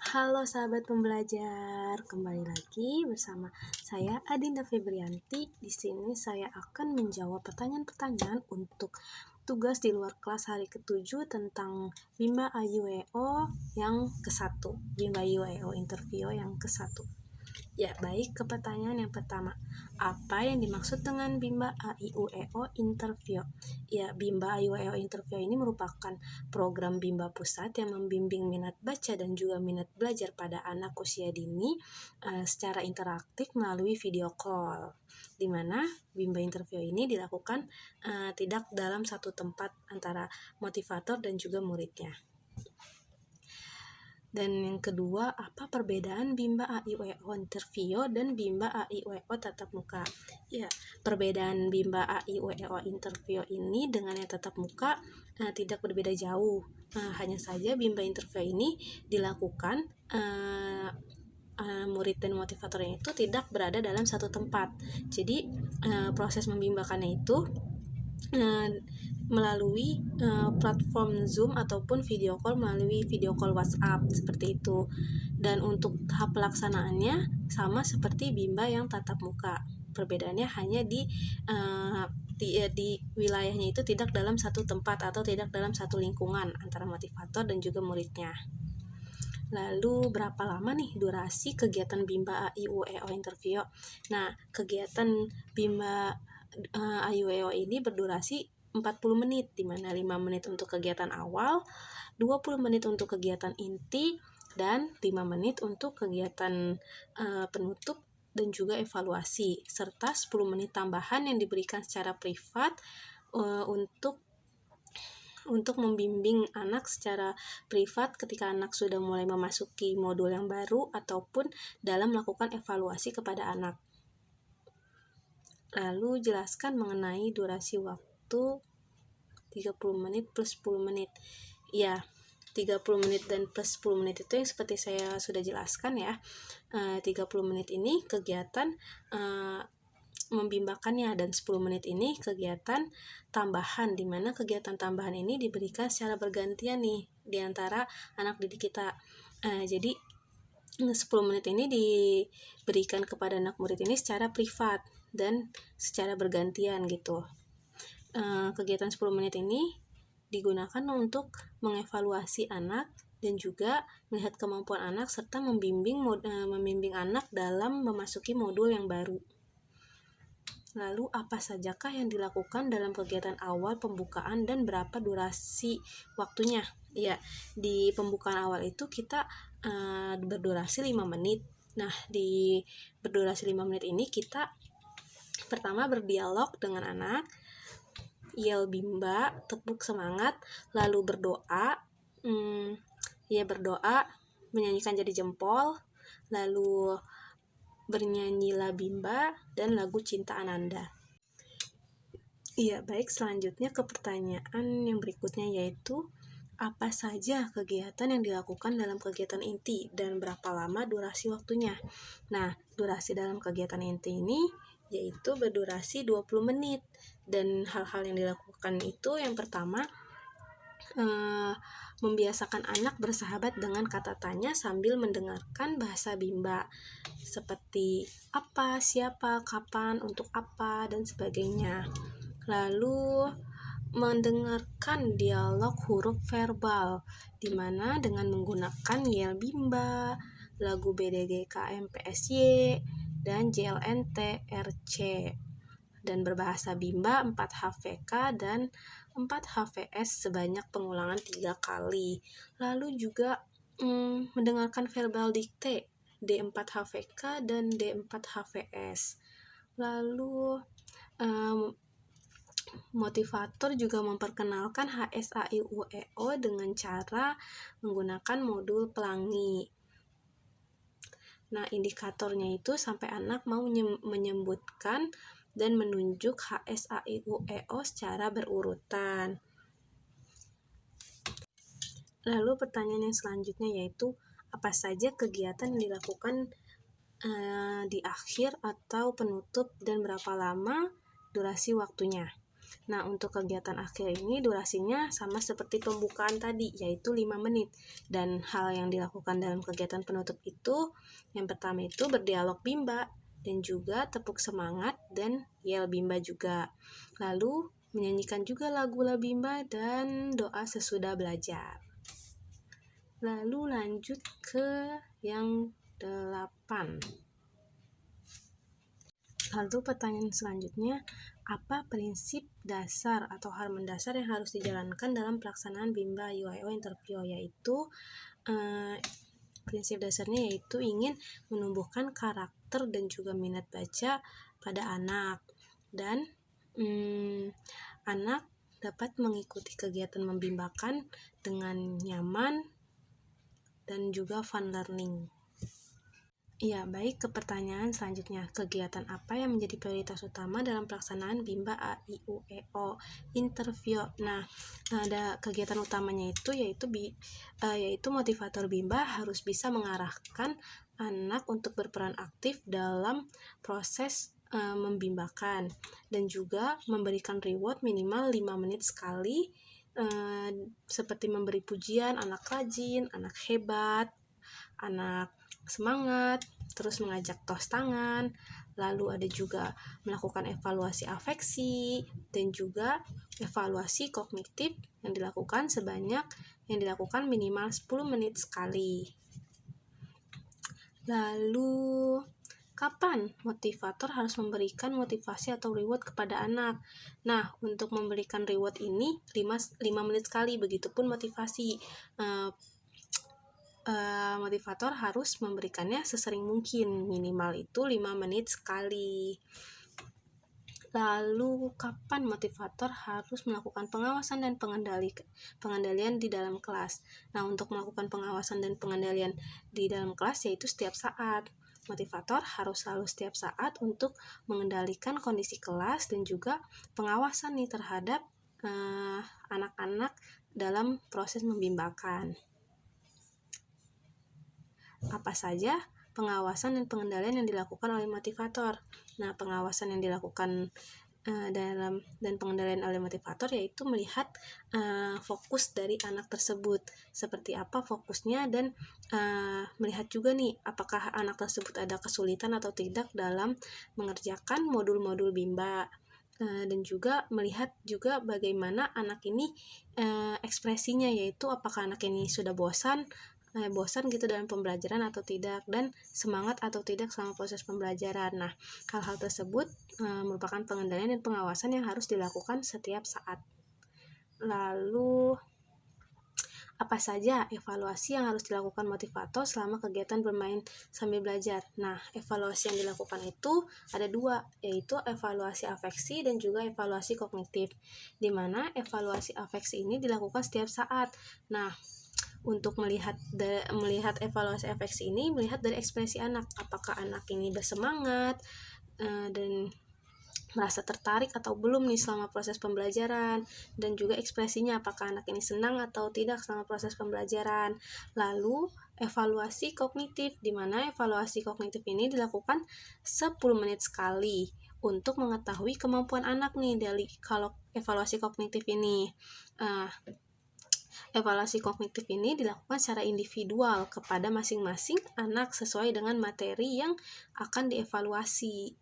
Halo sahabat pembelajar, kembali lagi bersama saya Adinda Febrianti. Di sini saya akan menjawab pertanyaan-pertanyaan untuk tugas di luar kelas hari ke-7 tentang Bimba AYUEO yang ke-1. Bimba AYUEO interview yang ke-1. Ya, baik, ke pertanyaan yang pertama. Apa yang dimaksud dengan Bimba AIUEO Interview? Ya, Bimba AIUEO Interview ini merupakan program Bimba Pusat yang membimbing minat baca dan juga minat belajar pada anak usia dini secara interaktif melalui video call. Di mana Bimba Interview ini dilakukan tidak dalam satu tempat antara motivator dan juga muridnya. Dan yang kedua, apa perbedaan Bimba AIUEO Interview dan Bimba AIUEO tatap muka? Ya, perbedaan Bimba AIUEO Interview ini dengan yang tatap muka tidak berbeda jauh. Hanya saja Bimba Interview ini dilakukan murid dan motivatornya itu tidak berada dalam satu tempat. Jadi proses membimbakannya itu melalui platform Zoom ataupun video call melalui video call WhatsApp seperti itu. Dan untuk tahap pelaksanaannya sama seperti Bimba yang tatap muka. Perbedaannya hanya di wilayahnya itu tidak dalam satu tempat atau tidak dalam satu lingkungan antara motivator dan juga muridnya. Lalu berapa lama nih durasi kegiatan Bimba AIUEO Interview? Nah, kegiatan Bimba AIUEO ini berdurasi 40 menit, di mana 5 menit untuk kegiatan awal, 20 menit untuk kegiatan inti, dan 5 menit untuk kegiatan penutup dan juga evaluasi, serta 10 menit tambahan yang diberikan secara privat untuk membimbing anak secara privat ketika anak sudah mulai memasuki modul yang baru ataupun dalam melakukan evaluasi kepada anak. Lalu jelaskan mengenai durasi waktu 30 menit plus 10 menit. Ya, 30 menit dan plus 10 menit itu yang seperti saya sudah jelaskan ya. 30 menit ini kegiatan membimbakannya dan 10 menit ini kegiatan tambahan, di mana kegiatan tambahan ini diberikan secara bergantian nih di antara anak didik kita. Jadi 10 menit ini diberikan kepada anak murid ini secara privat dan secara bergantian gitu. Kegiatan 10 menit ini digunakan untuk mengevaluasi anak dan juga melihat kemampuan anak serta membimbing anak dalam memasuki modul yang baru. Lalu apa sajakah yang dilakukan dalam kegiatan awal pembukaan dan berapa durasi waktunya? Ya, di pembukaan awal itu kita berdurasi 5 menit. Nah, di berdurasi 5 menit ini kita pertama berdialog dengan anak, yel Bimba, tepuk semangat, lalu berdoa, berdoa, menyanyikan jari jempol, lalu bernyanyilah Bimba, dan lagu Cinta Ananda. Iya, baik, selanjutnya ke pertanyaan yang berikutnya, yaitu apa saja kegiatan yang dilakukan dalam kegiatan inti dan berapa lama durasi waktunya. Nah, durasi dalam kegiatan inti ini yaitu berdurasi 20 menit. Dan hal-hal yang dilakukan itu yang pertama, membiasakan anak bersahabat dengan kata tanya sambil mendengarkan bahasa Bimba seperti apa, siapa, kapan, untuk apa, dan sebagainya. Lalu mendengarkan dialog huruf verbal, di mana dengan menggunakan yel Bimba, lagu BDG KMPSY, dan JLNT RC, dan berbahasa Bimba 4 HVK dan 4 HVS sebanyak pengulangan 3 kali. Lalu juga mendengarkan verbal dikte D4 HVK dan D4 HVS. Lalu motivator juga memperkenalkan HSAIUEO dengan cara menggunakan modul pelangi. Nah, indikatornya itu sampai anak mau menyebutkan dan menunjuk HSAIUEO secara berurutan. Lalu pertanyaan yang selanjutnya yaitu apa saja kegiatan yang dilakukan di akhir atau penutup dan berapa lama durasi waktunya. Nah, untuk kegiatan akhir ini durasinya sama seperti pembukaan tadi, yaitu 5 menit. Dan hal yang dilakukan dalam kegiatan penutup itu, yang pertama itu berdialog bimba, dan juga tepuk semangat dan yel bimba juga. Lalu menyanyikan juga lagu la bimba dan doa sesudah belajar. Lalu lanjut ke yang 8. Lalu pertanyaan selanjutnya, apa prinsip dasar atau hal mendasar yang harus dijalankan dalam pelaksanaan bimba UIO interview? Yaitu prinsip dasarnya yaitu ingin menumbuhkan karakter dan juga minat baca pada anak, dan anak dapat mengikuti kegiatan membimbakan dengan nyaman dan juga fun learning. Ya, baik, ke pertanyaan selanjutnya. Kegiatan apa yang menjadi prioritas utama dalam pelaksanaan bimba AIUEO interview? Nah, ada kegiatan utamanya itu yaitu motivator bimba harus bisa mengarahkan anak untuk berperan aktif dalam proses membimbakan, dan juga memberikan reward minimal 5 menit sekali, seperti memberi pujian anak rajin, anak hebat, anak semangat, terus mengajak tos tangan, lalu ada juga melakukan evaluasi afeksi, dan juga evaluasi kognitif yang dilakukan minimal 10 menit sekali. Lalu, kapan motivator harus memberikan motivasi atau reward kepada anak? Nah, untuk memberikan reward ini 5 menit sekali, begitupun motivasi. Motivator harus memberikannya sesering mungkin, minimal itu 5 menit sekali. Lalu, kapan motivator harus melakukan pengawasan dan pengendalian di dalam kelas? Nah, untuk melakukan pengawasan dan pengendalian di dalam kelas yaitu setiap saat. Motivator harus selalu setiap saat untuk mengendalikan kondisi kelas dan juga pengawasan nih terhadap anak-anak dalam proses membimbakan. Apa saja pengawasan dan pengendalian yang dilakukan oleh motivator? Nah, pengawasan yang dilakukan dan pengendalian oleh motivator yaitu melihat fokus dari anak tersebut, seperti apa fokusnya, dan melihat juga nih apakah anak tersebut ada kesulitan atau tidak dalam mengerjakan modul-modul bimba, dan juga melihat juga bagaimana anak ini ekspresinya, yaitu apakah anak ini sudah bosan gitu dalam pembelajaran atau tidak, dan semangat atau tidak selama proses pembelajaran. Nah, hal-hal tersebut merupakan pengendalian dan pengawasan yang harus dilakukan setiap saat. Lalu, apa saja evaluasi yang harus dilakukan motivator selama kegiatan bermain sambil belajar? Nah, evaluasi yang dilakukan itu ada 2, yaitu evaluasi afeksi dan juga evaluasi kognitif, di mana evaluasi afeksi ini dilakukan setiap saat. Nah, untuk melihat evaluasi afeksi ini, melihat dari ekspresi anak, apakah anak ini bersemangat dan merasa tertarik atau belum nih selama proses pembelajaran, dan juga ekspresinya apakah anak ini senang atau tidak selama proses pembelajaran. Lalu evaluasi kognitif, di mana evaluasi kognitif ini dilakukan 10 menit sekali untuk mengetahui kemampuan anak nih dari kalau evaluasi kognitif ini. Evaluasi kognitif ini dilakukan secara individual kepada masing-masing anak sesuai dengan materi yang akan dievaluasi.